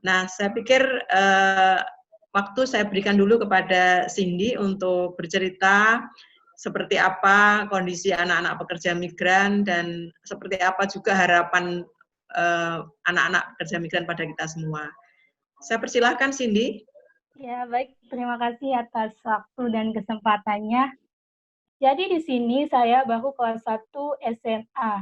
Nah, saya pikir waktu saya berikan dulu kepada Cindy untuk bercerita seperti apa kondisi anak-anak pekerja migran dan seperti apa juga harapan anak-anak pekerja migran pada kita semua. Saya persilahkan Cindy. Ya, baik. Terima kasih atas waktu dan kesempatannya. Jadi di sini saya baru kelas 1 SMA.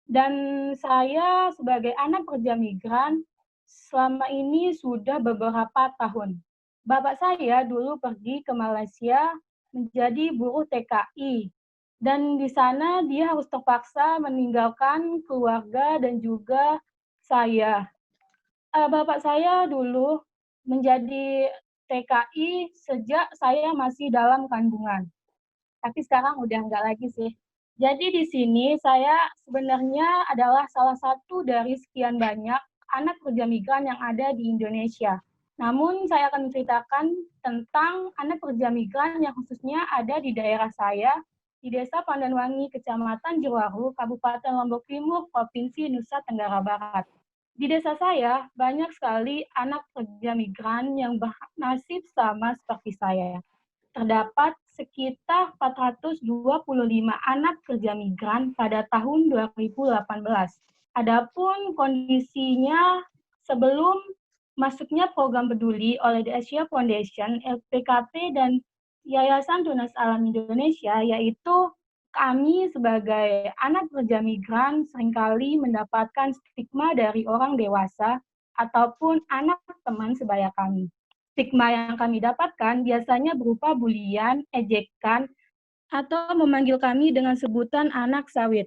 Dan saya sebagai anak pekerja migran selama ini sudah beberapa tahun. Bapak saya dulu pergi ke Malaysia menjadi buruh TKI. Dan di sana dia harus terpaksa meninggalkan keluarga dan juga saya. Bapak saya dulu menjadi TKI sejak saya masih dalam kandungan. Tapi sekarang udah enggak lagi sih. Jadi di sini saya sebenarnya adalah salah satu dari sekian banyak anak pekerja migran yang ada di Indonesia. Namun saya akan menceritakan tentang anak pekerja migran yang khususnya ada di daerah saya, di Desa Pandanwangi, Kecamatan Jewaru, Kabupaten Lombok Timur, Provinsi Nusa Tenggara Barat. Di desa saya, banyak sekali anak pekerja migran yang bernasib sama seperti saya. Terdapat sekitar 425 anak pekerja migran pada tahun 2018. Adapun kondisinya sebelum masuknya program peduli oleh The Asia Foundation, LPKP, dan Yayasan Tunas Alam Indonesia, yaitu kami sebagai anak pekerja migran seringkali mendapatkan stigma dari orang dewasa ataupun anak teman sebaya kami. Stigma yang kami dapatkan biasanya berupa bulian, ejekan, atau memanggil kami dengan sebutan anak sawit,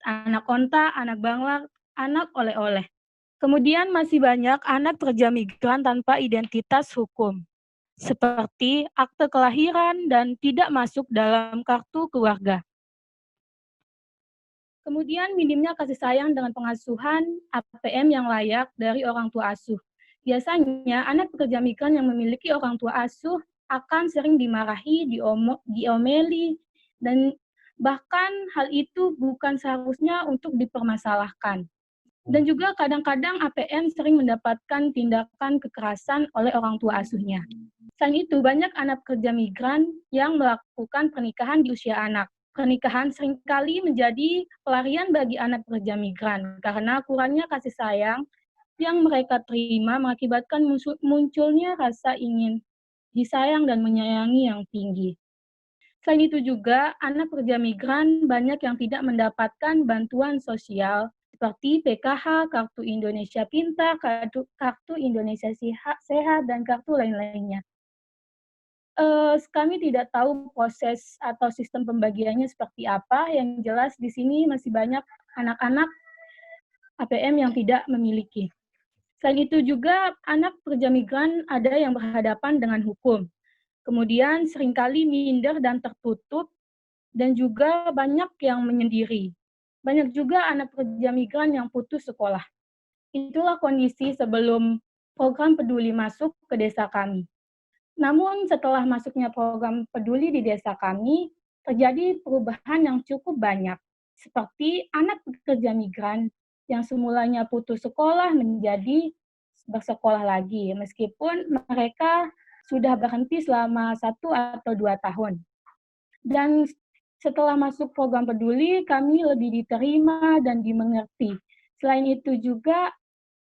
anak onta, anak bangla, anak oleh-oleh. Kemudian masih banyak anak pekerja migran tanpa identitas hukum, seperti akte kelahiran dan tidak masuk dalam kartu keluarga. Kemudian minimnya kasih sayang dengan pengasuhan APM yang layak dari orang tua asuh. Biasanya anak pekerja migran yang memiliki orang tua asuh akan sering dimarahi, diomeli, dan bahkan hal itu bukan seharusnya untuk dipermasalahkan. Dan juga kadang-kadang APM sering mendapatkan tindakan kekerasan oleh orang tua asuhnya. Selain itu, banyak anak pekerja migran yang melakukan pernikahan di usia anak. Pernikahan seringkali menjadi pelarian bagi anak pekerja migran karena kurangnya kasih sayang yang mereka terima mengakibatkan munculnya rasa ingin disayang dan menyayangi yang tinggi. Selain itu juga, anak pekerja migran banyak yang tidak mendapatkan bantuan sosial seperti PKH, Kartu Indonesia Pintar, Kartu Indonesia Sehat, dan kartu lain-lainnya. Kami tidak tahu proses atau sistem pembagiannya seperti apa, yang jelas di sini masih banyak anak-anak APM yang tidak memiliki. Selain itu juga, anak pekerja migran ada yang berhadapan dengan hukum. Kemudian seringkali minder dan tertutup, dan juga banyak yang menyendiri. Banyak juga anak pekerja migran yang putus sekolah. Itulah kondisi sebelum program peduli masuk ke desa kami. Namun setelah masuknya program peduli di desa kami, terjadi perubahan yang cukup banyak, seperti anak pekerja migran yang semulanya putus sekolah menjadi bersekolah lagi, meskipun mereka sudah berhenti selama 1 atau 2 tahun. Dan setelah masuk program peduli, kami lebih diterima dan dimengerti. Selain itu juga,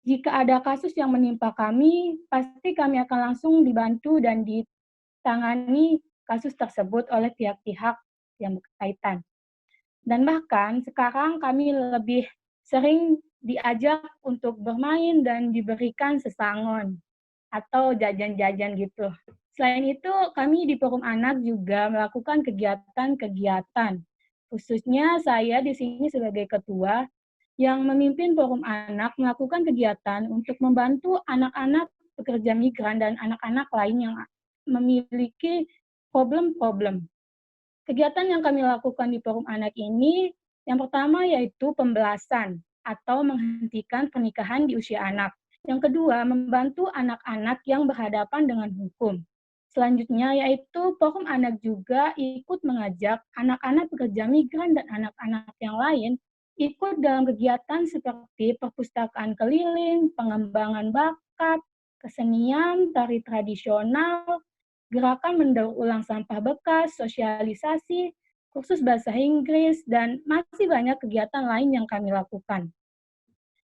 jika ada kasus yang menimpa kami, pasti kami akan langsung dibantu dan ditangani kasus tersebut oleh pihak-pihak yang berkaitan. Dan bahkan sekarang kami lebih sering diajak untuk bermain dan diberikan sesangon atau jajan-jajan gitu. Selain itu, kami di Forum Anak juga melakukan kegiatan-kegiatan. Khususnya saya di sini sebagai ketua yang memimpin Forum Anak melakukan kegiatan untuk membantu anak-anak pekerja migran dan anak-anak lain yang memiliki problem-problem. Kegiatan yang kami lakukan di Forum Anak ini, yang pertama yaitu pembelasan atau menghentikan pernikahan di usia anak. Yang kedua, membantu anak-anak yang berhadapan dengan hukum. Selanjutnya yaitu Forum Anak juga ikut mengajak anak-anak pekerja migran dan anak-anak yang lain ikut dalam kegiatan seperti perpustakaan keliling, pengembangan bakat, masyarakat, kesenian, tari tradisional, gerakan mendaur ulang sampah bekas, sosialisasi, kursus bahasa Inggris, dan masih banyak kegiatan lain yang kami lakukan.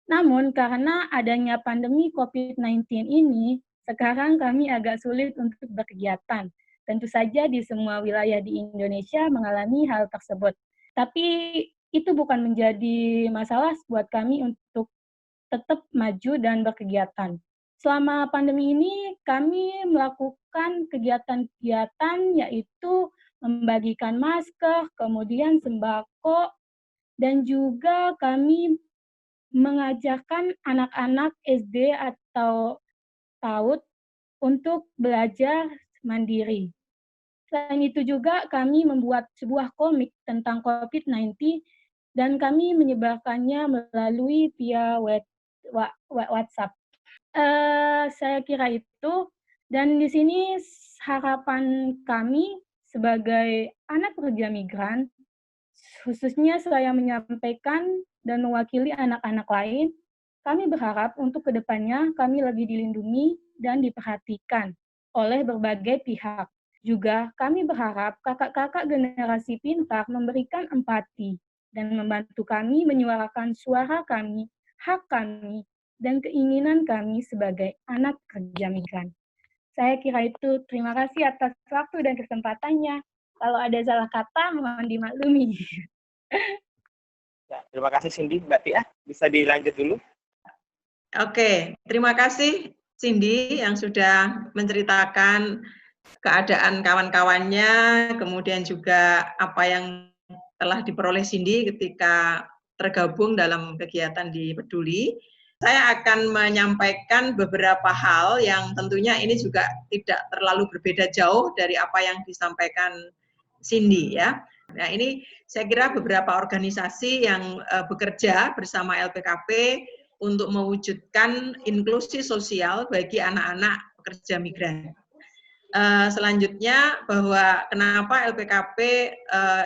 Namun, karena adanya pandemi COVID-19 ini, sekarang kami agak sulit untuk berkegiatan. Tentu saja di semua wilayah di Indonesia mengalami hal tersebut. Tapi itu bukan menjadi masalah buat kami untuk tetap maju dan berkegiatan. Selama pandemi ini, kami melakukan kegiatan-kegiatan yaitu membagikan masker, kemudian sembako, dan juga kami mengajarkan anak-anak SD atau PAUD untuk belajar mandiri. Selain itu juga kami membuat sebuah komik tentang COVID-19 dan kami menyebarkannya melalui via WhatsApp. Saya kira itu, dan di sini harapan kami sebagai anak pekerja migran, khususnya saya menyampaikan dan mewakili anak-anak lain, kami berharap untuk kedepannya kami lebih dilindungi dan diperhatikan oleh berbagai pihak. Juga kami berharap kakak-kakak generasi pintar memberikan empati dan membantu kami menyuarakan suara kami, hak kami, dan keinginan kami sebagai anak pekerja migran. Saya kira itu. Terima kasih atas waktu dan kesempatannya. Kalau ada salah kata, mohon dimaklumi. Ya, terima kasih Cindy. Mbak Tia, bisa dilanjut dulu? Oke, terima kasih Cindy yang sudah menceritakan keadaan kawan-kawannya, kemudian juga apa yang telah diperoleh Cindy ketika tergabung dalam kegiatan di Peduli. Saya akan menyampaikan beberapa hal yang tentunya ini juga tidak terlalu berbeda jauh dari apa yang disampaikan Cindy ya. Nah, ini saya kira beberapa organisasi yang bekerja bersama LPKP untuk mewujudkan inklusi sosial bagi anak-anak pekerja migran. Selanjutnya bahwa kenapa LPKP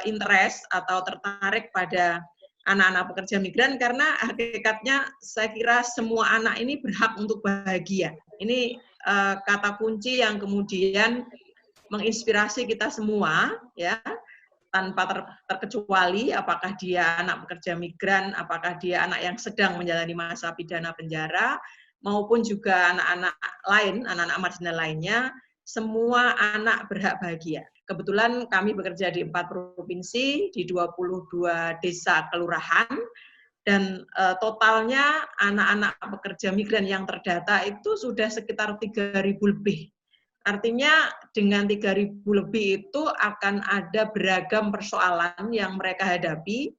interest atau tertarik pada anak-anak pekerja migran, karena hakikatnya saya kira semua anak ini berhak untuk bahagia. Ini kata kunci yang kemudian menginspirasi kita semua ya, tanpa terkecuali apakah dia anak pekerja migran, apakah dia anak yang sedang menjalani masa pidana penjara, maupun juga anak-anak lain, anak-anak marginal lainnya, semua anak berhak bahagia. Kebetulan kami bekerja di 4 provinsi, di 22 desa kelurahan, dan totalnya anak-anak pekerja migran yang terdata itu sudah sekitar 3.000 lebih. Artinya dengan 3.000 lebih itu akan ada beragam persoalan yang mereka hadapi.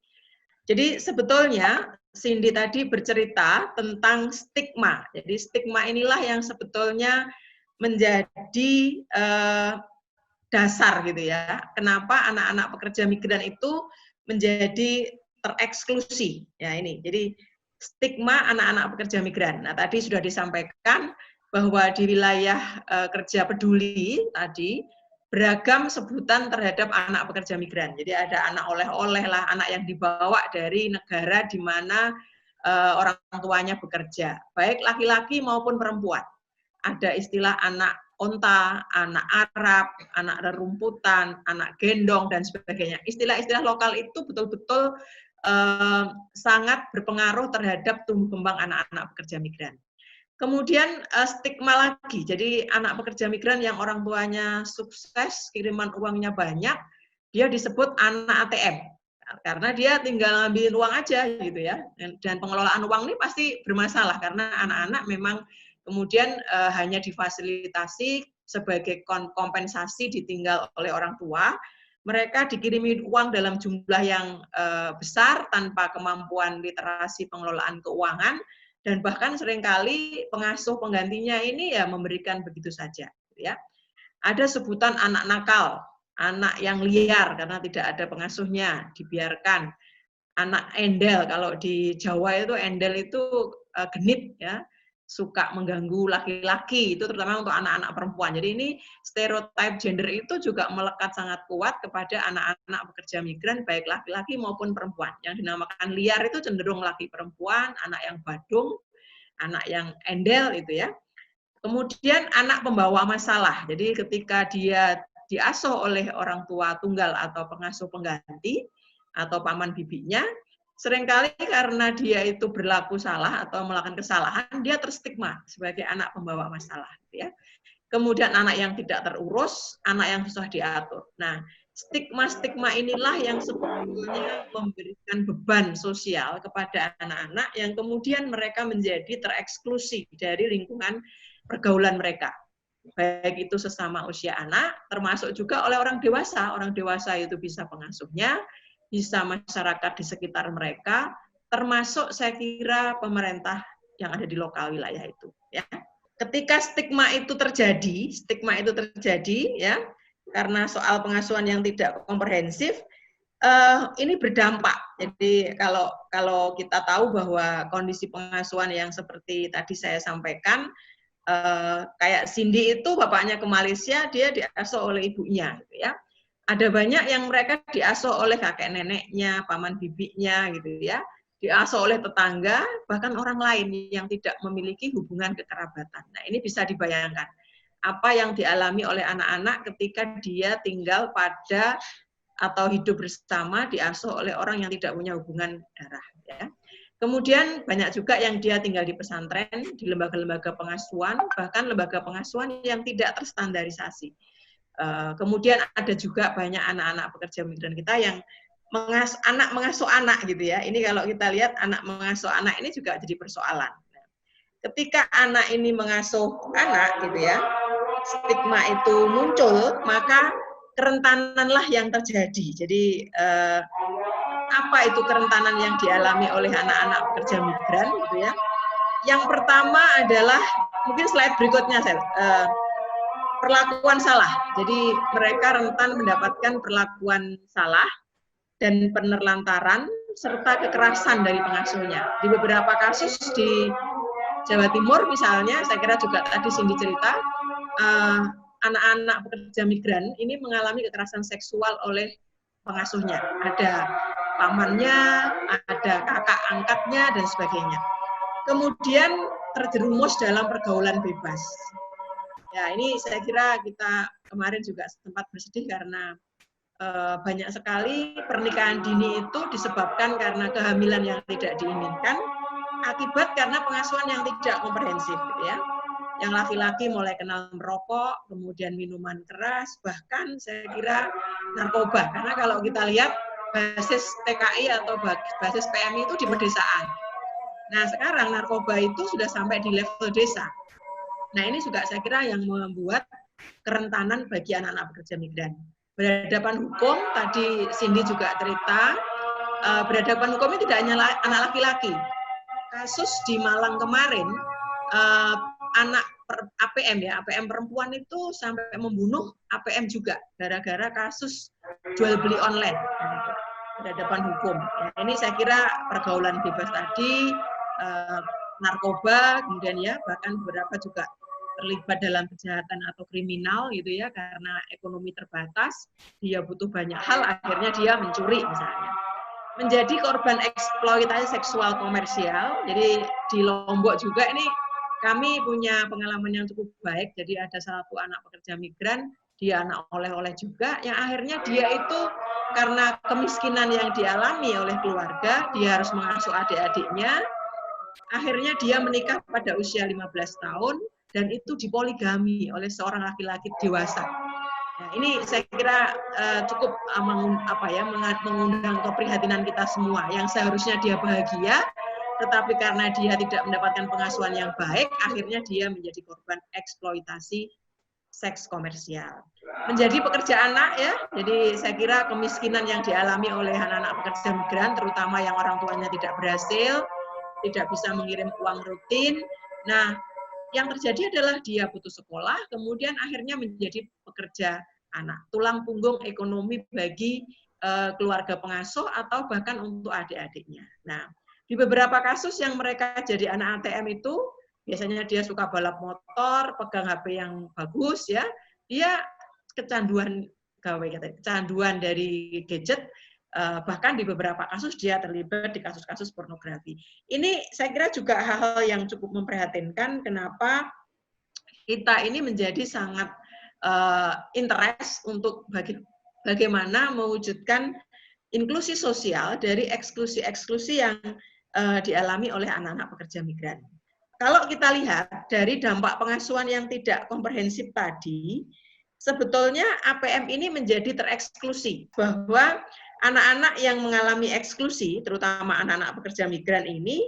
Jadi sebetulnya Cindy tadi bercerita tentang stigma. Jadi stigma inilah yang sebetulnya menjadi dasar gitu ya. Kenapa anak-anak pekerja migran itu menjadi tereksklusi. Ya ini. Jadi stigma anak-anak pekerja migran. Nah, tadi sudah disampaikan bahwa di wilayah kerja peduli tadi beragam sebutan terhadap anak pekerja migran. Jadi ada anak oleh-oleh lah, anak yang dibawa dari negara di mana orang tuanya bekerja, baik laki-laki maupun perempuan. Ada istilah anak onta, anak Arab, anak rerumputan, anak gendong, dan sebagainya. Istilah-istilah lokal itu betul-betul sangat berpengaruh terhadap tumbuh kembang anak-anak pekerja migran. Kemudian stigma lagi, jadi anak pekerja migran yang orang tuanya sukses, kiriman uangnya banyak, dia disebut anak ATM. Karena dia tinggal ngambilin uang aja gitu ya. Dan pengelolaan uang ini pasti bermasalah karena anak-anak memang kemudian hanya difasilitasi sebagai kompensasi ditinggal oleh orang tua. Mereka dikirimi uang dalam jumlah yang besar tanpa kemampuan literasi pengelolaan keuangan, dan bahkan seringkali pengasuh penggantinya ini ya memberikan begitu saja. Ya. Ada sebutan anak nakal, anak yang liar karena tidak ada pengasuhnya, dibiarkan. Anak endel, kalau di Jawa itu endel itu genit ya, suka mengganggu laki-laki, itu terutama untuk anak-anak perempuan. Jadi ini stereotip gender itu juga melekat sangat kuat kepada anak-anak pekerja migran, baik laki-laki maupun perempuan. Yang dinamakan liar itu cenderung laki perempuan, anak yang badung, anak yang endel itu ya. Kemudian anak pembawa masalah. Jadi ketika dia diasuh oleh orang tua tunggal atau pengasuh pengganti atau paman bibinya, seringkali karena dia itu berlaku salah atau melakukan kesalahan, dia terstigma sebagai anak pembawa masalah. Ya. Kemudian anak yang tidak terurus, anak yang susah diatur. Nah, stigma-stigma inilah yang sebetulnya memberikan beban sosial kepada anak-anak yang kemudian mereka menjadi tereksklusi dari lingkungan pergaulan mereka. Baik itu sesama usia anak, termasuk juga oleh orang dewasa. Orang dewasa itu bisa pengasuhnya, bisa masyarakat di sekitar mereka, termasuk saya kira pemerintah yang ada di lokal wilayah itu. Ya. Ketika stigma itu terjadi, ya, karena soal pengasuhan yang tidak komprehensif, ini berdampak. Jadi kalau kita tahu bahwa kondisi pengasuhan yang seperti tadi saya sampaikan, kayak Cindy itu bapaknya ke Malaysia, dia diasuh oleh ibunya, gitu ya. Ada banyak yang mereka diasuh oleh kakek neneknya, paman bibinya, gitu ya. Diasuh oleh tetangga, bahkan orang lain yang tidak memiliki hubungan kekerabatan. Nah, ini bisa dibayangkan apa yang dialami oleh anak-anak ketika dia tinggal pada atau hidup bersama diasuh oleh orang yang tidak punya hubungan darah. Ya. Kemudian banyak juga yang dia tinggal di pesantren, di lembaga-lembaga pengasuhan, bahkan lembaga pengasuhan yang tidak terstandarisasi. Kemudian ada juga banyak anak-anak pekerja migran kita yang mengasuh anak gitu ya. Ini kalau kita lihat anak mengasuh anak ini juga jadi persoalan. Ketika anak ini mengasuh anak gitu ya, stigma itu muncul, maka kerentananlah yang terjadi. Jadi apa itu kerentanan yang dialami oleh anak-anak pekerja migran gitu ya? Yang pertama adalah mungkin slide berikutnya perlakuan salah. Jadi mereka rentan mendapatkan perlakuan salah dan penerlantaran serta kekerasan dari pengasuhnya. Di beberapa kasus di Jawa Timur misalnya, saya kira juga tadi Cindy cerita, anak-anak pekerja migran ini mengalami kekerasan seksual oleh pengasuhnya. Ada pamannya, ada kakak angkatnya, dan sebagainya. Kemudian terjerumus dalam pergaulan bebas. Ya, ini saya kira kita kemarin juga sempat bersedih karena banyak sekali pernikahan dini itu disebabkan karena kehamilan yang tidak diinginkan, akibat karena pengasuhan yang tidak komprehensif, gitu ya. Yang laki-laki mulai kenal merokok, kemudian minuman keras, bahkan saya kira narkoba. Karena kalau kita lihat basis TKI atau basis PMI itu di pedesaan. Nah, sekarang narkoba itu sudah sampai di level desa. Nah, ini juga saya kira yang membuat kerentanan bagi anak-anak pekerja migran. Berhadapan hukum, tadi Cindy juga cerita, berhadapan hukum ini tidak hanya anak laki-laki. Kasus di Malang kemarin, anak APM ya, APM perempuan itu sampai membunuh APM juga, gara-gara kasus jual beli online. Berhadapan hukum. Ini saya kira pergaulan bebas tadi, narkoba, kemudian ya bahkan beberapa juga terlibat dalam kejahatan atau kriminal gitu ya, karena ekonomi terbatas, dia butuh banyak hal, akhirnya dia mencuri misalnya. Menjadi korban eksploitasi seksual komersial. Jadi di Lombok juga ini kami punya pengalaman yang cukup baik. Jadi ada satu anak pekerja migran, dia anak oleh-oleh juga, yang akhirnya dia itu karena kemiskinan yang dialami oleh keluarga, dia harus mengasuh adik-adiknya, akhirnya dia menikah pada usia 15 tahun, dan itu dipoligami oleh seorang laki-laki dewasa. Nah, ini saya kira cukup mengundang keprihatinan kita semua, yang seharusnya dia bahagia, tetapi karena dia tidak mendapatkan pengasuhan yang baik, akhirnya dia menjadi korban eksploitasi seks komersial. Menjadi pekerja anak ya, jadi saya kira kemiskinan yang dialami oleh anak-anak pekerja migran, terutama yang orang tuanya tidak berhasil, tidak bisa mengirim uang rutin. Nah, yang terjadi adalah dia putus sekolah, kemudian akhirnya menjadi pekerja anak, tulang punggung ekonomi bagi keluarga pengasuh atau bahkan untuk adik-adiknya. Nah, di beberapa kasus yang mereka jadi anak ATM itu, biasanya dia suka balap motor, pegang HP yang bagus ya, dia kecanduan kecanduan dari gadget, bahkan di beberapa kasus dia terlibat di kasus-kasus pornografi. Ini saya kira juga hal-hal yang cukup memprihatinkan, kenapa kita ini menjadi sangat interest untuk bagaimana mewujudkan inklusi sosial dari eksklusi-eksklusi yang dialami oleh anak-anak pekerja migran. Kalau kita lihat dari dampak pengasuhan yang tidak komprehensif tadi, sebetulnya APM ini menjadi tereksklusi, bahwa anak-anak yang mengalami eksklusi, terutama anak-anak pekerja migran ini,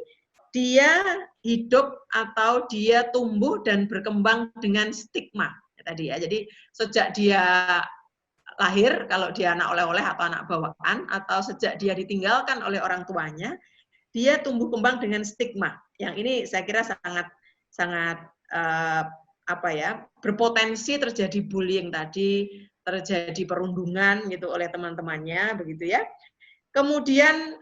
dia hidup atau dia tumbuh dan berkembang dengan stigma tadi ya. Jadi sejak dia lahir, kalau dia anak oleh-oleh atau anak bawaan, atau sejak dia ditinggalkan oleh orang tuanya, dia tumbuh kembang dengan stigma. Yang ini saya kira sangat berpotensi terjadi bullying tadi, terjadi perundungan gitu oleh teman-temannya, begitu ya. Kemudian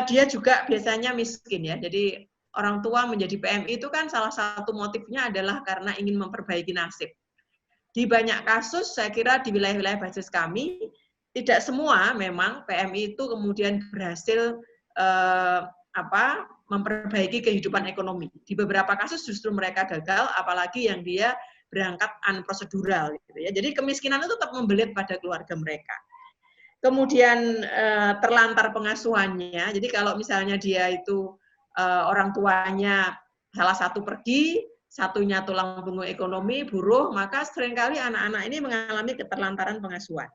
dia juga biasanya miskin ya. Jadi orang tua menjadi PMI itu kan salah satu motifnya adalah karena ingin memperbaiki nasib. Di banyak kasus, saya kira di wilayah-wilayah basis kami, tidak semua memang PMI itu kemudian berhasil memperbaiki kehidupan ekonomi. Di beberapa kasus justru mereka gagal, apalagi yang dia berangkat unprosedural. Gitu ya. Jadi kemiskinan itu tetap membelit pada keluarga mereka. Kemudian terlantar pengasuhannya, jadi kalau misalnya dia itu orang tuanya salah satu pergi, satunya tulang punggung ekonomi, buruh, maka seringkali anak-anak ini mengalami keterlantaran pengasuhan.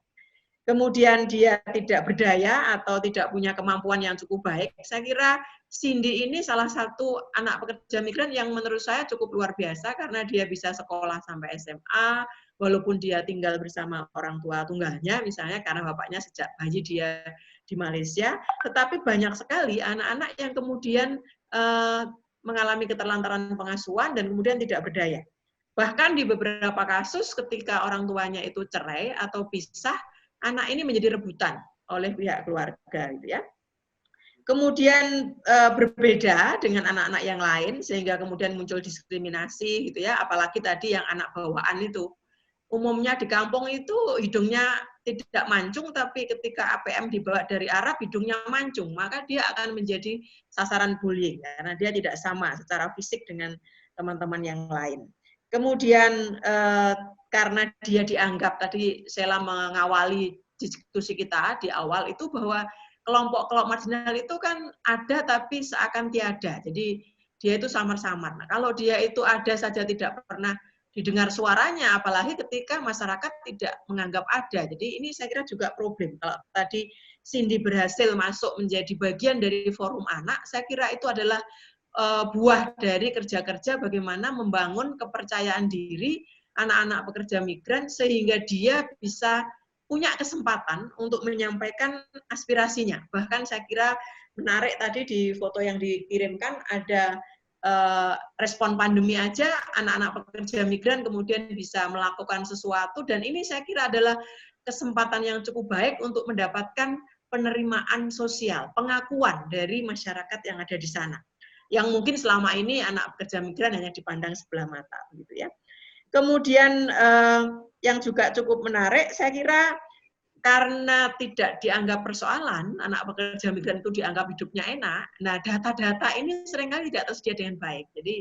Kemudian dia tidak berdaya atau tidak punya kemampuan yang cukup baik. Saya kira Cindy ini salah satu anak pekerja migran yang menurut saya cukup luar biasa karena dia bisa sekolah sampai SMA, walaupun dia tinggal bersama orang tua tunggalnya, misalnya karena bapaknya sejak bayi dia di Malaysia, tetapi banyak sekali anak-anak yang kemudian mengalami keterlantaran pengasuhan dan kemudian tidak berdaya. Bahkan di beberapa kasus ketika orang tuanya itu cerai atau pisah, anak ini menjadi rebutan oleh pihak keluarga, gitu ya. Kemudian berbeda dengan anak-anak yang lain, sehingga kemudian muncul diskriminasi, gitu ya. Apalagi tadi yang anak bawaan itu, umumnya di kampung itu hidungnya tidak mancung, tapi ketika APM dibawa dari Arab, hidungnya mancung, maka dia akan menjadi sasaran bullying, karena dia tidak sama secara fisik dengan teman-teman yang lain. Kemudian karena dia dianggap, tadi Sheila mengawali diskusi kita di awal itu bahwa kelompok-kelompok marginal itu kan ada tapi seakan tiada. Jadi dia itu samar-samar. Nah, kalau dia itu ada saja tidak pernah didengar suaranya, apalagi ketika masyarakat tidak menganggap ada. Jadi ini saya kira juga problem. Kalau tadi Cindy berhasil masuk menjadi bagian dari forum anak, saya kira itu adalah buah dari kerja-kerja bagaimana membangun kepercayaan diri anak-anak pekerja migran sehingga dia bisa punya kesempatan untuk menyampaikan aspirasinya. Bahkan saya kira menarik tadi di foto yang dikirimkan ada respon pandemi aja anak-anak pekerja migran kemudian bisa melakukan sesuatu, dan ini saya kira adalah kesempatan yang cukup baik untuk mendapatkan penerimaan sosial, pengakuan dari masyarakat yang ada di sana. Yang mungkin selama ini anak pekerja migran hanya dipandang sebelah mata, begitu ya. Kemudian yang juga cukup menarik, saya kira karena tidak dianggap persoalan, anak pekerja migran itu dianggap hidupnya enak, nah data-data ini seringkali tidak tersedia dengan baik. Jadi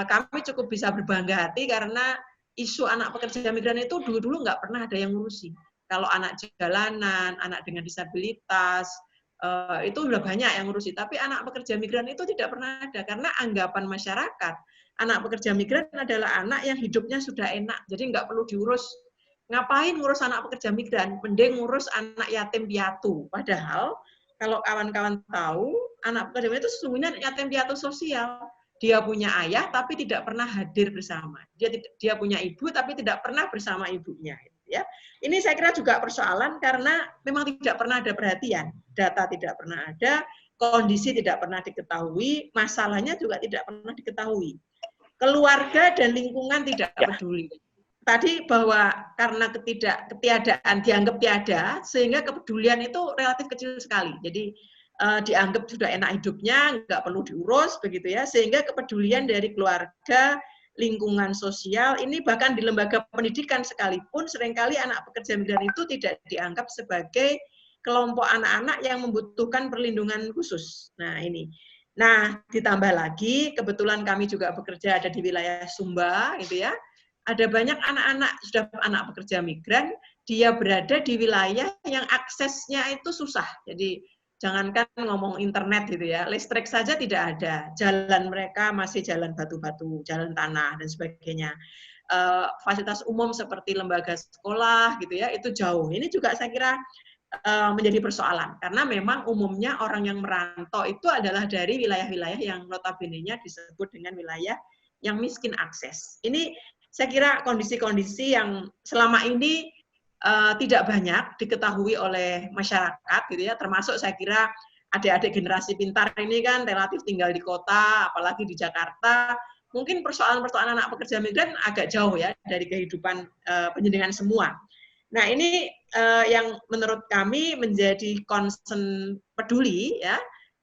kami cukup bisa berbangga hati karena isu anak pekerja migran itu dulu-dulu nggak pernah ada yang ngurusi. Kalau anak jalanan, anak dengan disabilitas, itu sudah banyak yang ngurusi. Tapi anak pekerja migran itu tidak pernah ada, karena anggapan masyarakat, anak pekerja migran adalah anak yang hidupnya sudah enak, jadi nggak perlu diurus. Ngapain ngurus anak pekerja migran? Mending ngurus anak yatim piatu. Padahal kalau kawan-kawan tahu, anak pekerja migran itu sesungguhnya yatim piatu sosial. Dia punya ayah tapi tidak pernah hadir bersama. Dia punya ibu tapi tidak pernah bersama ibunya. Ya, ini saya kira juga persoalan karena memang tidak pernah ada perhatian. Data tidak pernah ada, kondisi tidak pernah diketahui, masalahnya juga tidak pernah diketahui. Keluarga dan lingkungan tidak peduli. Tadi bahwa karena ketiadaan dianggap tiada, sehingga kepedulian itu relatif kecil sekali. Jadi dianggap sudah enak hidupnya, nggak perlu diurus, begitu ya. Sehingga kepedulian dari keluarga, lingkungan sosial, ini bahkan di lembaga pendidikan sekalipun, seringkali anak pekerja migran itu tidak dianggap sebagai kelompok anak-anak yang membutuhkan perlindungan khusus. Nah ini. Nah, ditambah lagi, kebetulan kami juga bekerja ada di wilayah Sumba, gitu ya. Ada banyak anak-anak, sudah anak pekerja migran, dia berada di wilayah yang aksesnya itu susah. Jadi, jangankan ngomong internet gitu ya, listrik saja tidak ada. Jalan mereka masih jalan batu-batu, jalan tanah, dan sebagainya. Fasilitas umum seperti lembaga sekolah gitu ya, itu jauh. Ini juga saya kira menjadi persoalan karena memang umumnya orang yang merantau itu adalah dari wilayah-wilayah yang notabene-nya disebut dengan wilayah yang miskin akses. Ini saya kira kondisi-kondisi yang selama ini tidak banyak diketahui oleh masyarakat gitu ya, termasuk saya kira adik-adik generasi pintar ini kan relatif tinggal di kota, apalagi di Jakarta. Mungkin persoalan-persoalan anak pekerja migran agak jauh ya dari kehidupan penjenengan semua. Nah, ini yang menurut kami menjadi concern peduli ya,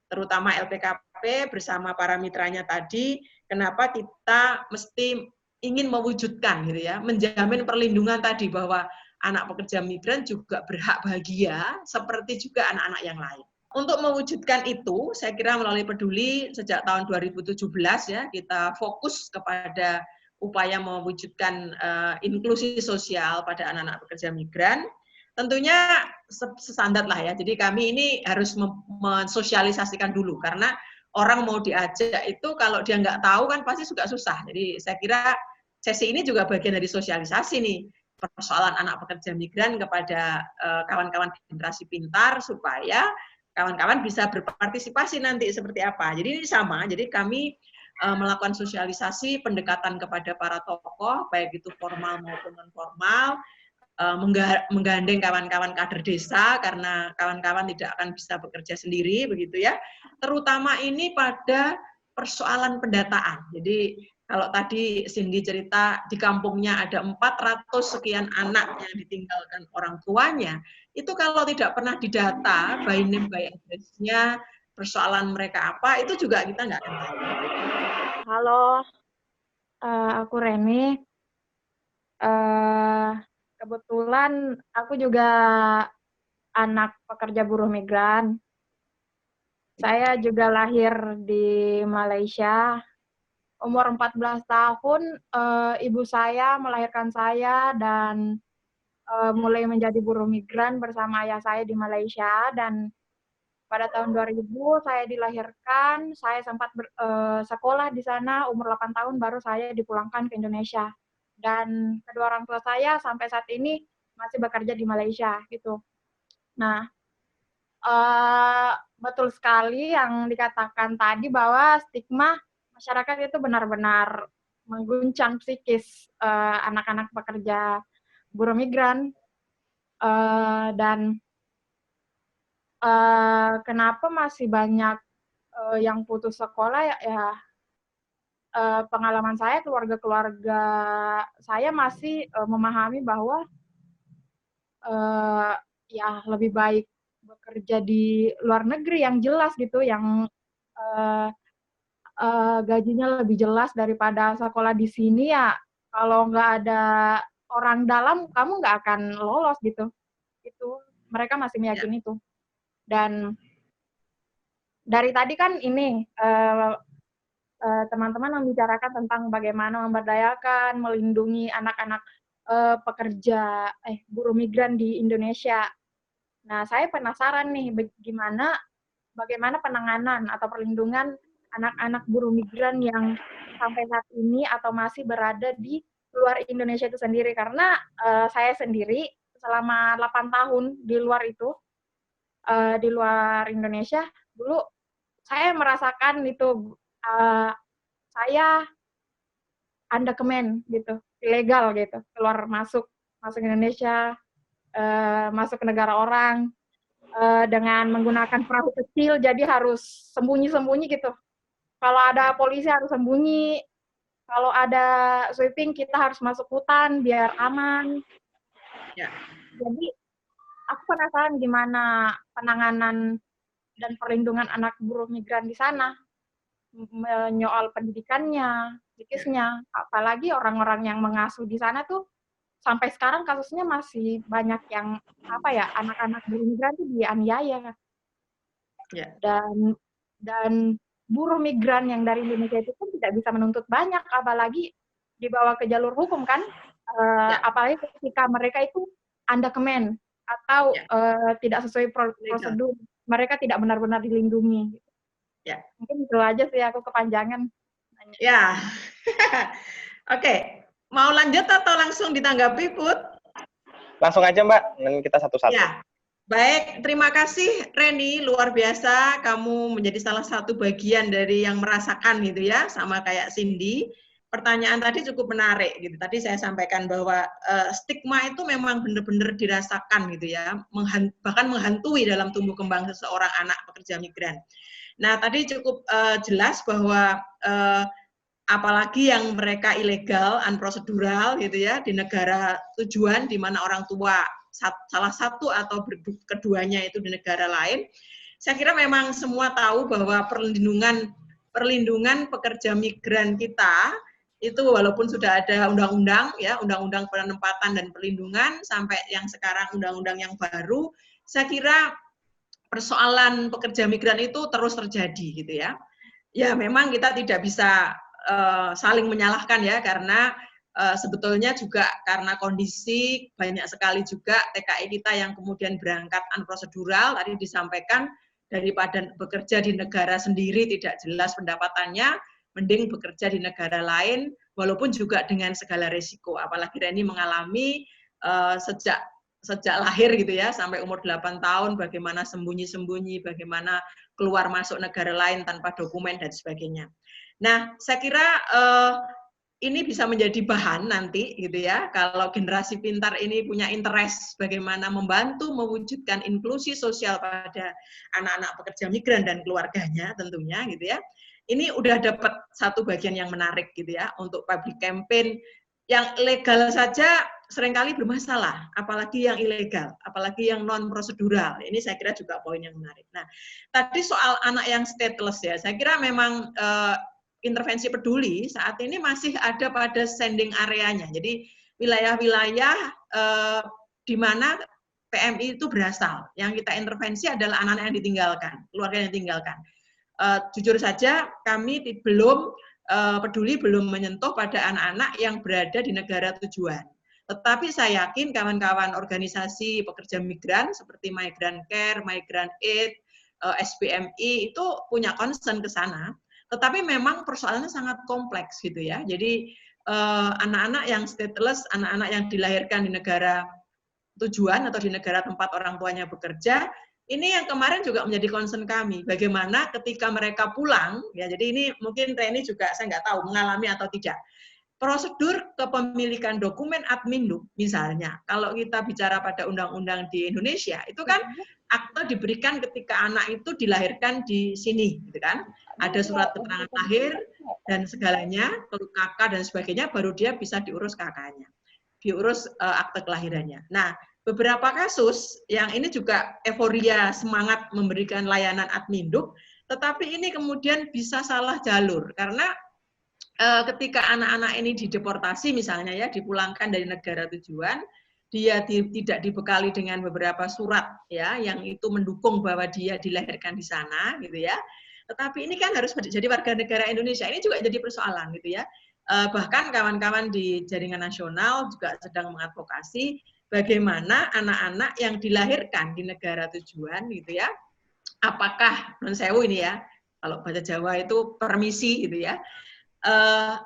terutama LPKP bersama para mitranya tadi, kenapa kita mesti ingin mewujudkan gitu ya, menjamin perlindungan tadi bahwa anak pekerja migran juga berhak bahagia seperti juga anak-anak yang lain. Untuk mewujudkan itu, saya kira melalui Peduli sejak tahun 2017 ya, kita fokus kepada upaya mewujudkan inklusi sosial pada anak-anak pekerja migran. Tentunya sesandar lah ya, jadi kami ini harus mensosialisasikan dulu, karena orang mau diajak itu kalau dia nggak tahu kan pasti juga susah. Jadi saya kira sesi ini juga bagian dari sosialisasi nih, persoalan anak pekerja migran kepada kawan-kawan generasi pintar supaya kawan-kawan bisa berpartisipasi nanti seperti apa. Jadi ini sama, jadi kami melakukan sosialisasi pendekatan kepada para tokoh, baik itu formal maupun non formal, menggandeng kawan-kawan kader desa karena kawan-kawan tidak akan bisa bekerja sendiri begitu ya. Terutama ini pada persoalan pendataan. Jadi kalau tadi Cindy cerita di kampungnya ada 400 sekian anak yang ditinggalkan orang tuanya, itu kalau tidak pernah didata by name by address-nya, persoalan mereka apa, itu juga kita nggak akan tahu. Halo, aku Reni. Kebetulan aku juga anak pekerja buruh migran. Saya juga lahir di Malaysia. Umur 14 tahun, ibu saya melahirkan saya dan mulai menjadi buruh migran bersama ayah saya di Malaysia. Dan pada tahun 2000 saya dilahirkan, saya sempat sekolah di sana, umur 8 tahun baru saya dipulangkan ke Indonesia. Dan kedua orang tua saya sampai saat ini masih bekerja di Malaysia gitu. Nah, betul sekali yang dikatakan tadi bahwa stigma masyarakat itu benar-benar mengguncang psikis anak-anak pekerja buruh migran, dan kenapa masih banyak yang putus sekolah ya, pengalaman saya, keluarga-keluarga saya masih memahami bahwa ya lebih baik bekerja di luar negeri yang jelas gitu, yang gajinya lebih jelas daripada sekolah di sini ya. Kalau nggak ada orang dalam, kamu nggak akan lolos gitu. Itu mereka masih meyakini itu. Dan dari tadi kan ini teman-teman membicarakan tentang bagaimana memberdayakan, melindungi anak-anak pekerja buruh migran di Indonesia. Nah, saya penasaran nih bagaimana penanganan atau perlindungan anak-anak buruh migran yang sampai saat ini atau masih berada di luar Indonesia itu sendiri. Karena saya sendiri selama 8 tahun di luar itu, di luar Indonesia, dulu saya merasakan itu saya undocumented gitu, ilegal gitu, keluar masuk Indonesia, masuk ke negara orang dengan menggunakan perahu kecil, jadi harus sembunyi-sembunyi gitu. Kalau ada polisi harus sembunyi, kalau ada sweeping kita harus masuk hutan biar aman. Ya. Jadi aku penasaran gimana penanganan dan perlindungan anak buruh migran di sana, menyoal pendidikannya, psikisnya, apalagi orang-orang yang mengasuh di sana tuh sampai sekarang kasusnya masih banyak yang anak-anak buruh migran tuh dianiaya. Ya. Dan buruh migran yang dari Indonesia itu pun tidak bisa menuntut banyak, apalagi dibawa ke jalur hukum kan, apalagi ketika mereka itu undocumented atau tidak sesuai prosedur, mereka tidak benar-benar dilindungi. Ya. Mungkin itu aja sih, aku kepanjangan. Ya, oke. Mau lanjut atau langsung ditanggapi, Put? Langsung aja, Mbak, dan kita satu-satu. Ya. Baik, terima kasih Reni, luar biasa. Kamu menjadi salah satu bagian dari yang merasakan gitu ya, sama kayak Cindy. Pertanyaan tadi cukup menarik gitu. Tadi saya sampaikan bahwa stigma itu memang benar-benar dirasakan gitu ya, bahkan menghantui dalam tumbuh kembang seseorang anak pekerja migran. Nah, tadi cukup jelas bahwa apalagi yang mereka ilegal, unprocedural gitu ya, di negara tujuan di mana orang tua salah satu atau keduanya itu di negara lain, saya kira memang semua tahu bahwa perlindungan pekerja migran kita itu walaupun sudah ada undang-undang ya, undang-undang penempatan dan perlindungan sampai yang sekarang undang-undang yang baru, saya kira persoalan pekerja migran itu terus terjadi gitu ya. Ya memang kita tidak bisa saling menyalahkan ya, karena sebetulnya juga karena kondisi banyak sekali juga TKI kita yang kemudian berangkat unprocedural, tadi disampaikan daripada bekerja di negara sendiri tidak jelas pendapatannya, mending bekerja di negara lain, walaupun juga dengan segala risiko. Apalagi Reni mengalami sejak lahir gitu ya, sampai umur 8 tahun, bagaimana sembunyi-sembunyi, bagaimana keluar masuk negara lain tanpa dokumen dan sebagainya. Nah, saya kira ini bisa menjadi bahan nanti gitu ya, kalau generasi pintar ini punya interest bagaimana membantu mewujudkan inklusi sosial pada anak-anak pekerja migran dan keluarganya tentunya gitu ya. Ini udah dapat satu bagian yang menarik gitu ya, untuk public campaign yang legal saja seringkali bermasalah, apalagi yang ilegal, apalagi yang non-prosedural. Ini saya kira juga poin yang menarik. Nah, tadi soal anak yang stateless ya, saya kira memang intervensi peduli saat ini masih ada pada sending areanya. Jadi wilayah-wilayah di mana PMI itu berasal. Yang kita intervensi adalah anak-anak yang ditinggalkan, keluarga yang ditinggalkan. Jujur saja kami belum peduli belum menyentuh pada anak-anak yang berada di negara tujuan. Tetapi saya yakin kawan-kawan organisasi pekerja migran seperti Migrant Care, Migrant Aid, SBMI itu punya concern ke sana. Tetapi memang persoalannya sangat kompleks gitu ya. Jadi anak-anak yang stateless, anak-anak yang dilahirkan di negara tujuan atau di negara tempat orang tuanya bekerja, ini yang kemarin juga menjadi concern kami. Bagaimana ketika mereka pulang, ya jadi ini mungkin Reni juga saya nggak tahu mengalami atau tidak. Prosedur kepemilikan dokumen Adminduk, misalnya, kalau kita bicara pada undang-undang di Indonesia, itu kan akte diberikan ketika anak itu dilahirkan di sini, gitu kan? Ada surat keterangan lahir dan segalanya, kakak dan sebagainya, baru dia bisa diurus kakaknya, diurus akte kelahirannya. Nah, beberapa kasus yang ini juga euforia semangat memberikan layanan Adminduk, tetapi ini kemudian bisa salah jalur karena ketika anak-anak ini dideportasi misalnya ya, dipulangkan dari negara tujuan, dia tidak dibekali dengan beberapa surat ya yang itu mendukung bahwa dia dilahirkan di sana gitu ya. Tetapi ini kan harus jadi warga negara Indonesia. Ini juga jadi persoalan gitu ya. Bahkan kawan-kawan di jaringan nasional juga sedang mengadvokasi bagaimana anak-anak yang dilahirkan di negara tujuan gitu ya. Apakah non sewu ini ya, kalau bahasa Jawa itu permisi gitu ya.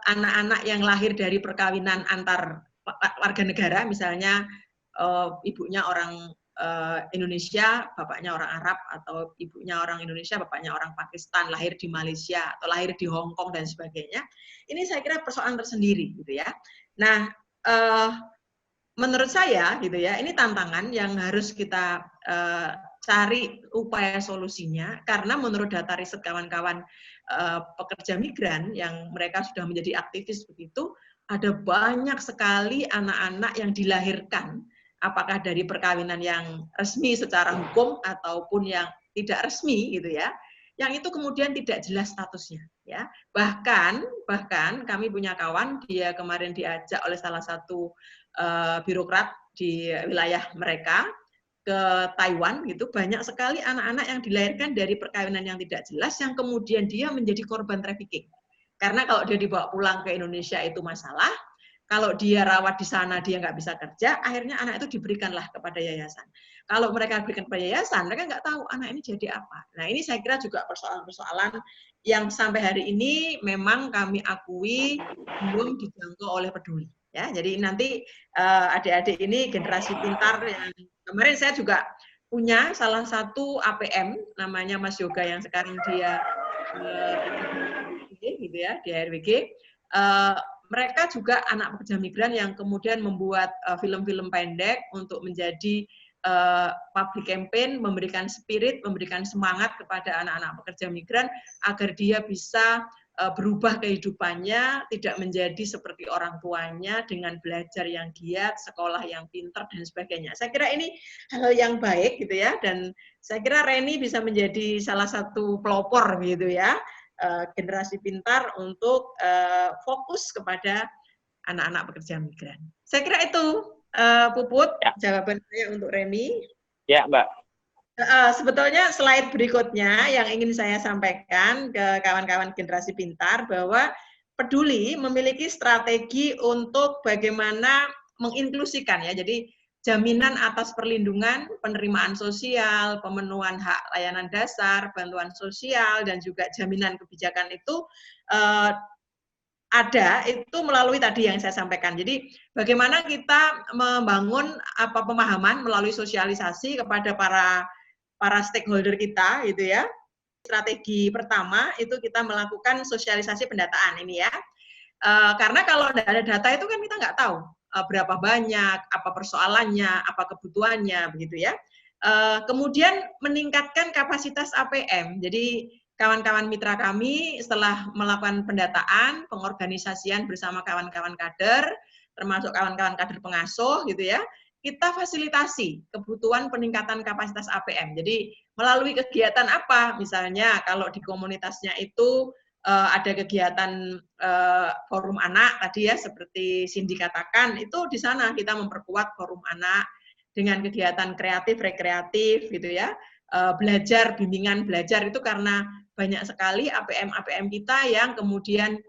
Anak-anak yang lahir dari perkawinan antar warga negara, misalnya ibunya orang Indonesia, bapaknya orang Arab, atau ibunya orang Indonesia, bapaknya orang Pakistan, lahir di Malaysia, atau lahir di Hong Kong, dan sebagainya. Ini saya kira persoalan tersendiri, gitu ya. Nah, menurut saya, gitu ya, ini tantangan yang harus kita cari upaya solusinya, karena menurut data riset kawan-kawan pekerja migran yang mereka sudah menjadi aktivis begitu, ada banyak sekali anak-anak yang dilahirkan, apakah dari perkawinan yang resmi secara hukum ataupun yang tidak resmi gitu ya, yang itu kemudian tidak jelas statusnya ya. Bahkan kami punya kawan, dia kemarin diajak oleh salah satu birokrat di wilayah mereka ke Taiwan gitu, banyak sekali anak-anak yang dilahirkan dari perkawinan yang tidak jelas yang kemudian dia menjadi korban trafficking. Karena kalau dia dibawa pulang ke Indonesia itu masalah, kalau dia rawat di sana dia nggak bisa kerja, akhirnya anak itu diberikanlah kepada yayasan. Kalau mereka berikan kepada yayasan, mereka nggak tahu anak ini jadi apa. Nah ini saya kira juga persoalan-persoalan yang sampai hari ini memang kami akui belum dijangkau oleh Peduli. Ya, jadi nanti adik-adik ini generasi pintar yang kemarin saya juga punya salah satu APM namanya Mas Yoga yang sekarang dia gitu ya di RWG. Mereka juga anak pekerja migran yang kemudian membuat film-film pendek untuk menjadi public campaign, memberikan spirit, memberikan semangat kepada anak-anak pekerja migran agar dia bisa berubah kehidupannya, tidak menjadi seperti orang tuanya dengan belajar yang giat, sekolah yang pintar dan sebagainya. Saya kira ini hal yang baik gitu ya, dan saya kira Reni bisa menjadi salah satu pelopor gitu ya. Generasi pintar untuk fokus kepada anak-anak pekerja migran. Saya kira itu, Puput, ya. Jawaban saya untuk Reni. Ya, Mbak. Sebetulnya slide berikutnya yang ingin saya sampaikan ke kawan-kawan generasi pintar bahwa Peduli memiliki strategi untuk bagaimana menginklusikan ya. Jadi jaminan atas perlindungan, penerimaan sosial, pemenuhan hak layanan dasar, bantuan sosial, dan juga jaminan kebijakan itu ada itu melalui tadi yang saya sampaikan. Jadi bagaimana kita membangun pemahaman melalui sosialisasi kepada para stakeholder kita gitu ya. Strategi pertama itu kita melakukan sosialisasi pendataan ini ya. Karena kalau tidak ada data itu kan kita nggak tahu berapa banyak, apa persoalannya, apa kebutuhannya, begitu ya. Kemudian meningkatkan kapasitas APM. Jadi kawan-kawan mitra kami setelah melakukan pendataan, pengorganisasian bersama kawan-kawan kader, termasuk kawan-kawan kader pengasuh, gitu ya, kita fasilitasi kebutuhan peningkatan kapasitas APM. Jadi melalui kegiatan apa? Misalnya kalau di komunitasnya itu ada kegiatan forum anak tadi ya seperti Cindy katakan, itu di sana kita memperkuat forum anak dengan kegiatan kreatif rekreatif gitu ya, belajar bimbingan belajar itu karena banyak sekali APM kita yang kemudian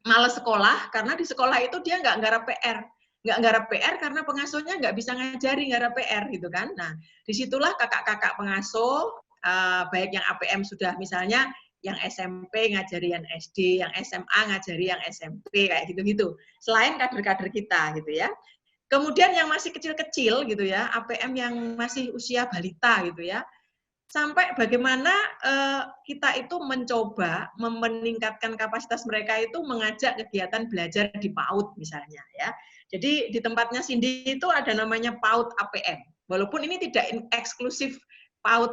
malas sekolah karena di sekolah itu dia nggak nggarap PR karena pengasuhnya nggak bisa ngajari nggarap PR gitu kan. Nah disitulah kakak-kakak pengasuh baik yang APM sudah misalnya yang SMP ngajari yang SD, yang SMA ngajari yang SMP, kayak gitu-gitu. Selain kader-kader kita, gitu ya. Kemudian yang masih kecil-kecil, gitu ya, APM yang masih usia balita, gitu ya. Sampai bagaimana kita itu mencoba meningkatkan kapasitas mereka itu mengajak kegiatan belajar di PAUD misalnya, ya. Jadi di tempatnya Cindy itu ada namanya PAUD APM. Walaupun ini tidak eksklusif PAUD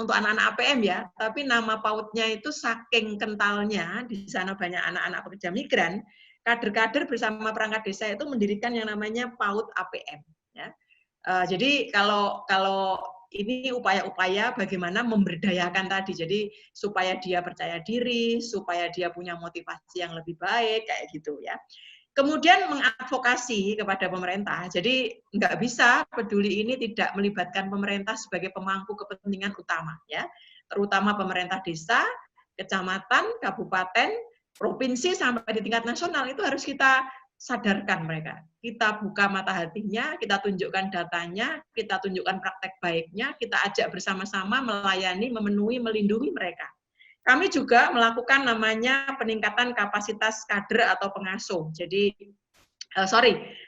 untuk anak-anak APM ya, tapi nama PAUD-nya itu saking kentalnya, di sana banyak anak-anak pekerja migran, kader-kader bersama perangkat desa itu mendirikan yang namanya PAUD APM. Ya. Jadi kalau ini upaya-upaya bagaimana memberdayakan tadi, jadi supaya dia percaya diri, supaya dia punya motivasi yang lebih baik, kayak gitu ya. Kemudian mengadvokasi kepada pemerintah. Jadi nggak bisa Peduli ini tidak melibatkan pemerintah sebagai pemangku kepentingan utama, ya. Terutama pemerintah desa, kecamatan, kabupaten, provinsi sampai di tingkat nasional itu harus kita sadarkan mereka. Kita buka mata hatinya, kita tunjukkan datanya, kita tunjukkan praktek baiknya, kita ajak bersama-sama melayani, memenuhi, melindungi mereka. Kami juga melakukan namanya peningkatan kapasitas kader atau pengasuh. Jadi,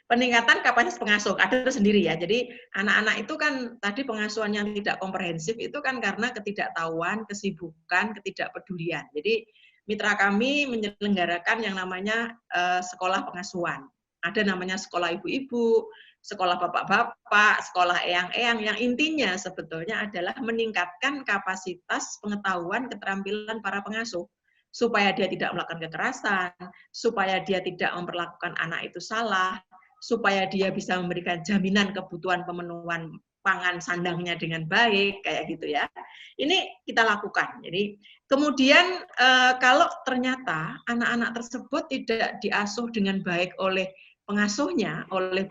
peningkatan kapasitas pengasuh, kader sendiri ya. Jadi, anak-anak itu kan tadi pengasuhan yang tidak komprehensif itu kan karena ketidaktahuan, kesibukan, ketidakpedulian. Jadi, mitra kami menyelenggarakan yang namanya sekolah pengasuhan. Ada namanya sekolah ibu-ibu, sekolah bapak-bapak, sekolah eyang-eyang, yang intinya sebetulnya adalah meningkatkan kapasitas pengetahuan keterampilan para pengasuh, supaya dia tidak melakukan kekerasan, supaya dia tidak memperlakukan anak itu salah, supaya dia bisa memberikan jaminan kebutuhan pemenuhan pangan sandangnya dengan baik, kayak gitu ya. Ini kita lakukan. Jadi kemudian kalau ternyata anak-anak tersebut tidak diasuh dengan baik oleh pengasuhnya, oleh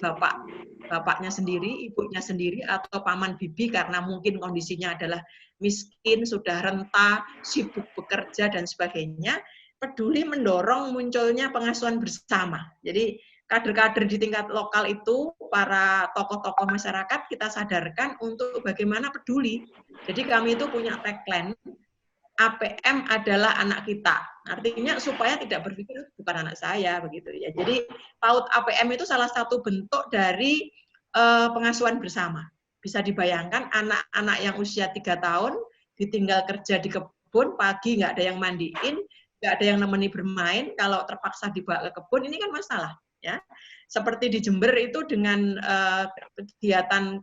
bapaknya sendiri, ibunya sendiri, atau paman bibi karena mungkin kondisinya adalah miskin, sudah renta, sibuk bekerja, dan sebagainya, peduli mendorong munculnya pengasuhan bersama. Jadi kader-kader di tingkat lokal itu, para tokoh-tokoh masyarakat, kita sadarkan untuk bagaimana peduli. Jadi kami itu punya tagline, APM adalah anak kita. Artinya supaya tidak berpikir bukan anak saya begitu ya. Jadi PAUD APM itu salah satu bentuk dari pengasuhan bersama. Bisa dibayangkan anak-anak yang usia 3 tahun ditinggal kerja di kebun, pagi nggak ada yang mandiin, nggak ada yang nemeni bermain, kalau terpaksa dibawa ke kebun ini kan masalah ya. Seperti di Jember itu dengan kegiatan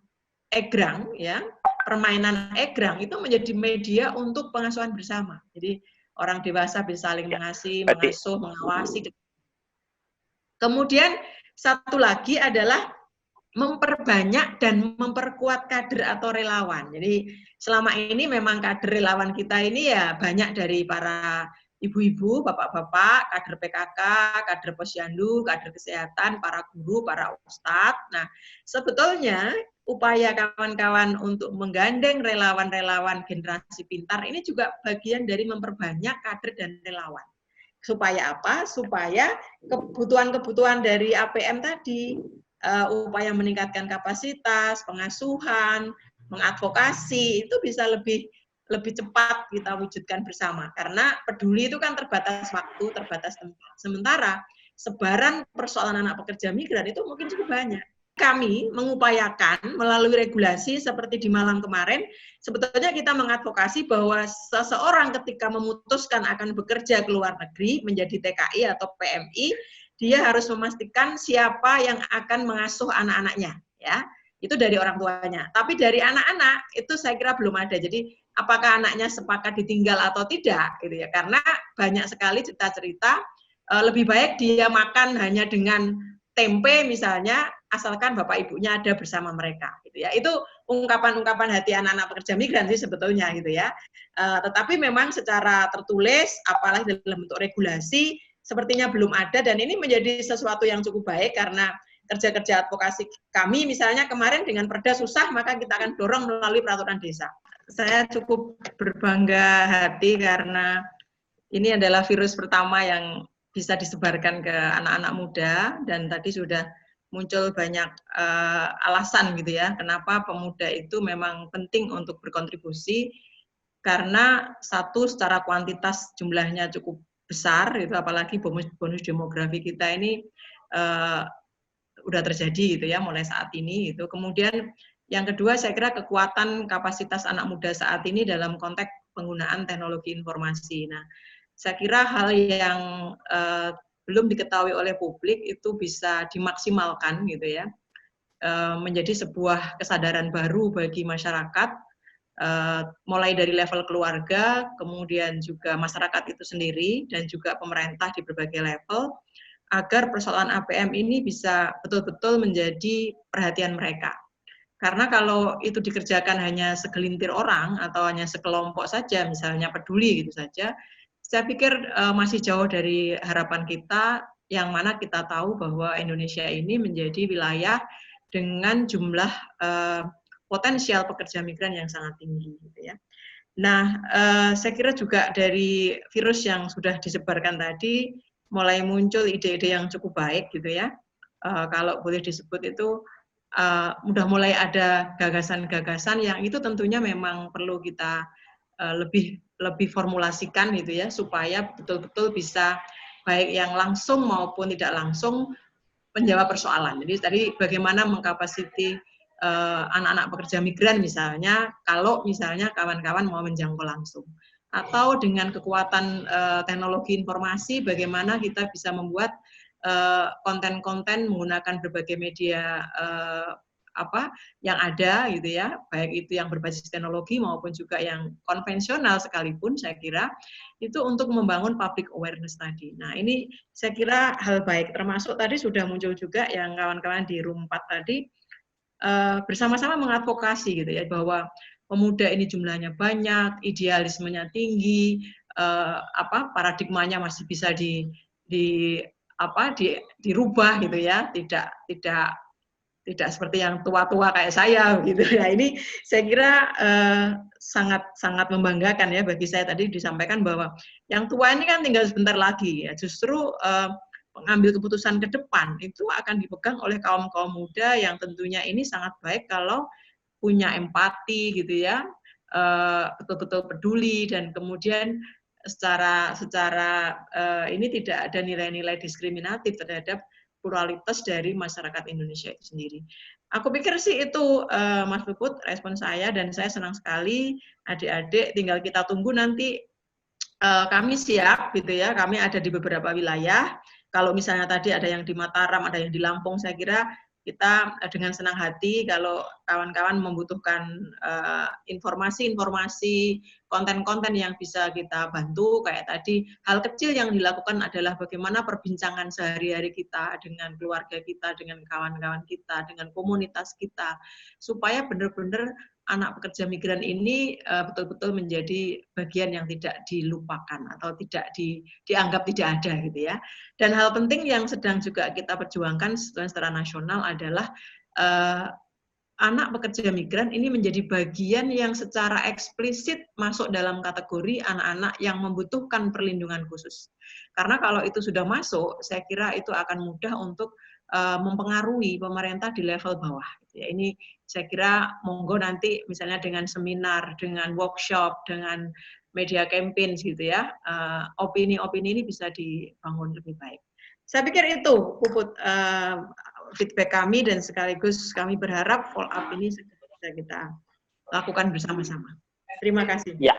egrang ya, permainan egrang itu menjadi media untuk pengasuhan bersama. Jadi orang dewasa bisa saling mengasihi, mengasuh, mengawasi. Kemudian satu lagi adalah memperbanyak dan memperkuat kader atau relawan. Jadi selama ini memang kader relawan kita ini ya banyak dari para ibu-ibu, bapak-bapak, kader PKK, kader posyandu, kader kesehatan, para guru, para ustadz. Nah, sebetulnya upaya kawan-kawan untuk menggandeng relawan-relawan generasi pintar ini juga bagian dari memperbanyak kader dan relawan. Supaya apa? Supaya kebutuhan-kebutuhan dari APM tadi, upaya meningkatkan kapasitas, pengasuhan, mengadvokasi, itu bisa lebih cepat kita wujudkan bersama. Karena peduli itu kan terbatas waktu, terbatas tempat. Sementara sebaran persoalan anak pekerja migran itu mungkin cukup banyak. Kami mengupayakan melalui regulasi seperti di Malang kemarin, sebetulnya kita mengadvokasi bahwa seseorang ketika memutuskan akan bekerja ke luar negeri menjadi TKI atau PMI, dia harus memastikan siapa yang akan mengasuh anak-anaknya, ya. Itu dari orang tuanya. Tapi dari anak-anak itu saya kira belum ada. Jadi apakah anaknya sepakat ditinggal atau tidak, gitu ya? Karena banyak sekali cerita-cerita lebih baik dia makan hanya dengan tempe misalnya, asalkan bapak ibunya ada bersama mereka, gitu ya. Itu ungkapan-ungkapan hati anak-anak pekerja migran sih sebetulnya, gitu ya. Tetapi memang secara tertulis, apalagi dalam bentuk regulasi, sepertinya belum ada, dan ini menjadi sesuatu yang cukup baik karena kerja-kerja advokasi kami misalnya kemarin dengan perda susah, maka kita akan dorong melalui peraturan desa. Saya cukup berbangga hati karena ini adalah virus pertama yang bisa disebarkan ke anak-anak muda, dan tadi sudah muncul banyak alasan gitu ya, kenapa pemuda itu memang penting untuk berkontribusi, karena satu, secara kuantitas jumlahnya cukup besar, itu apalagi bonus demografi kita ini udah terjadi gitu ya mulai saat ini itu. Kemudian yang kedua saya kira kekuatan kapasitas anak muda saat ini dalam konteks penggunaan teknologi informasi. Nah, saya kira hal yang belum diketahui oleh publik itu bisa dimaksimalkan gitu ya, menjadi sebuah kesadaran baru bagi masyarakat, mulai dari level keluarga, kemudian juga masyarakat itu sendiri, dan juga pemerintah di berbagai level, agar persoalan APM ini bisa betul-betul menjadi perhatian mereka. Karena kalau itu dikerjakan hanya segelintir orang atau hanya sekelompok saja, misalnya peduli gitu saja, saya pikir masih jauh dari harapan kita, yang mana kita tahu bahwa Indonesia ini menjadi wilayah dengan jumlah potensial pekerja migran yang sangat tinggi, gitu ya. Nah, saya kira juga dari virus yang sudah disebarkan tadi, mulai muncul ide-ide yang cukup baik, gitu ya. Kalau boleh disebut itu, udah mulai ada gagasan-gagasan yang itu tentunya memang perlu kita lebih formulasikan gitu ya, supaya betul-betul bisa baik yang langsung maupun tidak langsung menjawab persoalan. Jadi tadi bagaimana mengkapasiti anak-anak pekerja migran misalnya, kalau misalnya kawan-kawan mau menjangkau langsung. Atau dengan kekuatan teknologi informasi, bagaimana kita bisa membuat konten-konten menggunakan berbagai media yang ada gitu ya, baik itu yang berbasis teknologi maupun juga yang konvensional sekalipun, saya kira itu untuk membangun public awareness tadi. Nah, ini saya kira hal baik, termasuk tadi sudah muncul juga yang kawan-kawan di Room 4 tadi bersama-sama mengadvokasi gitu ya, bahwa pemuda ini jumlahnya banyak, idealismenya tinggi, paradigmanya masih bisa dirubah gitu ya, tidak seperti yang tua-tua kayak saya gitu ya. Ini saya kira sangat membanggakan ya bagi saya. Tadi disampaikan bahwa yang tua ini kan tinggal sebentar lagi ya. Justru mengambil keputusan ke depan itu akan dipegang oleh kaum muda yang tentunya ini sangat baik kalau punya empati gitu ya, betul-betul peduli, dan kemudian secara ini tidak ada nilai-nilai diskriminatif terhadap pluralitas dari masyarakat Indonesia itu sendiri. Aku pikir sih itu Mas Puput respon saya, dan saya senang sekali adik-adik, tinggal kita tunggu nanti kami siap gitu ya, kami ada di beberapa wilayah. Kalau misalnya tadi ada yang di Mataram, ada yang di Lampung, saya kira kita dengan senang hati kalau kawan-kawan membutuhkan informasi-informasi, konten-konten yang bisa kita bantu, kayak tadi hal kecil yang dilakukan adalah bagaimana perbincangan sehari-hari kita dengan keluarga kita, dengan kawan-kawan kita, dengan komunitas kita, supaya benar-benar anak pekerja migran ini betul-betul menjadi bagian yang tidak dilupakan atau tidak dianggap tidak ada gitu ya. Dan hal penting yang sedang juga kita perjuangkan secara nasional adalah anak pekerja migran ini menjadi bagian yang secara eksplisit masuk dalam kategori anak-anak yang membutuhkan perlindungan khusus. Karena kalau itu sudah masuk, saya kira itu akan mudah untuk mempengaruhi pemerintah di level bawah. Ya, ini saya kira monggo nanti misalnya dengan seminar, dengan workshop, dengan media campaign gitu ya, opini-opini ini bisa dibangun lebih baik. Saya pikir itu Puput feedback kami, dan sekaligus kami berharap follow up ini bisa kita lakukan bersama-sama. Terima kasih. Ya,